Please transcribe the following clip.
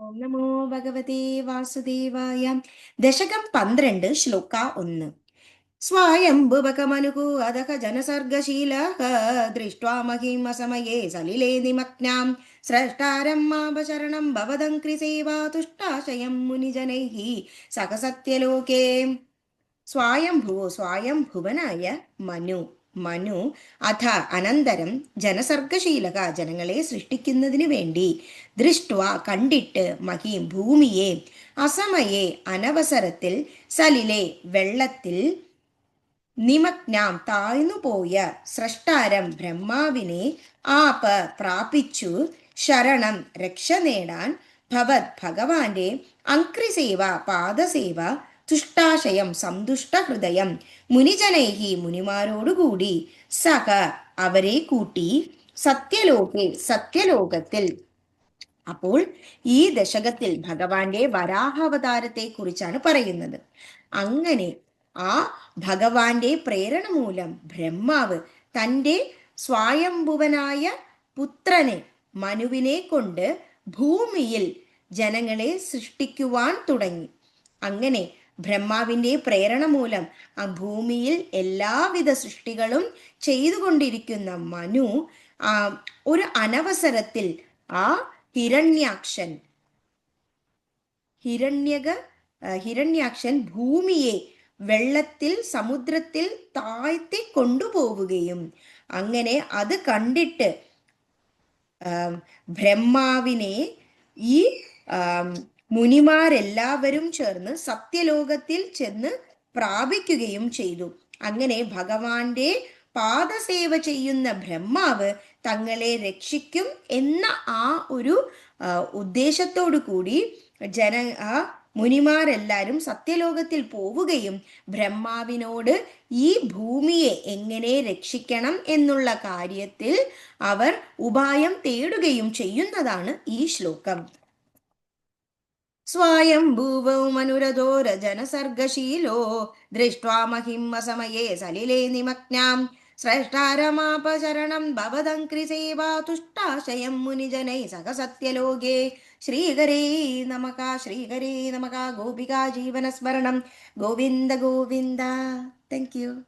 ഓം നമോ ഭഗവതേ വാസുദേവായ. ദശകം 12, ശ്ലോക 1. स्वायम्भुवकमनुकू अधः जनसर्गशीलः दृष्ट्वा महीमसमये सलिले निमग्नां स्रष्टारं मापशरणं भवदङ्क्रिसेवा तुष्टाशयं मुनिजनैः सकसत्यलोके. സ്വായംഭുവനായ മനു അഥ അനന്തരം ജനസർഗശീലക ജനങ്ങളെ സൃഷ്ടിക്കുന്നതിന് വേണ്ടി ദൃഷ്ട്വ കണ്ടിട്ട് മഹീം ഭൂമിയെ അസമയെ അനവസരത്തിൽ സലിലെ വെള്ളത്തിൽ നിമഗ്നാം താഴ്ന്നുപോയ സ്രഷ്ടാരം ബ്രഹ്മാവിനെ പ്രാപിച്ചു ശരണം രക്ഷ നേടാൻ ഭവത് ഭഗവാന്റെ അംക്രിസേവ പാദസേവ തുഷ്ടാശയം സന്തുഷ്ട ഹൃദയം മുനിജനൈഹി മുനിമാരോടുകൂടി സഹ അവരെ കൂട്ടി സത്യലോകത്തിൽ. അപ്പോൾ ഈ ദശകത്തിൽ ഭഗവാന്റെ വരാഹാവതാരത്തെ കുറിച്ചാണ് പറയുന്നത്. അങ്ങനെ ആ ഭഗവാന്റെ പ്രേരണ മൂലം ബ്രഹ്മാവ് തൻ്റെ സ്വായംഭുവനായ പുത്രനെ മനുവിനെ കൊണ്ട് ഭൂമിയിൽ ജനങ്ങളെ സൃഷ്ടിക്കുവാൻ തുടങ്ങി. അങ്ങനെ ബ്രഹ്മാവിൻ്റെ പ്രേരണ മൂലം ആ ഭൂമിയിൽ എല്ലാവിധ സൃഷ്ടികളും ചെയ്തുകൊണ്ടിരിക്കുന്ന മനു ഒരു അനവസരത്തിൽ ആ ഹിരണ്യാക്ഷൻ ഭൂമിയെ വെള്ളത്തിൽ സമുദ്രത്തിൽ താഴ്ത്തി കൊണ്ടുപോവുകയും അങ്ങനെ അത് കണ്ടിട്ട് ബ്രഹ്മാവിനെ ഈ മുനിമാരെല്ലാവരും ചേർന്ന് സത്യലോകത്തിൽ ചെന്ന് പ്രാപിക്കുകയും ചെയ്തു. അങ്ങനെ ഭഗവാന്റെ പാദസേവ ചെയ്യുന്ന ബ്രഹ്മാവ് തങ്ങളെ രക്ഷിക്കും എന്ന ആ ഒരു ഉദ്ദേശത്തോടു കൂടി മുനിമാരെല്ലാവരും സത്യലോകത്തിൽ പോവുകയും ബ്രഹ്മാവിനോട് ഈ ഭൂമിയെ എങ്ങനെ രക്ഷിക്കണം എന്നുള്ള കാര്യത്തിൽ അവർ ഉപായം തേടുകയും ചെയ്യുന്നതാണ് ഈ ശ്ലോകം. स्वायम्भुवौ मनुरधोरजनसर्गशीलो दृष्ट्वा महिमसमये सलिले निमग्नां स्रष्टारमापशरणं भवदङ्क्रिसेवा तुष्टाशयं मुनिजनैः सह सत्यलोके. श्रीहरे नमः गोपिका जीवनस्मरणं गोविन्द गोविन्द. Thank you.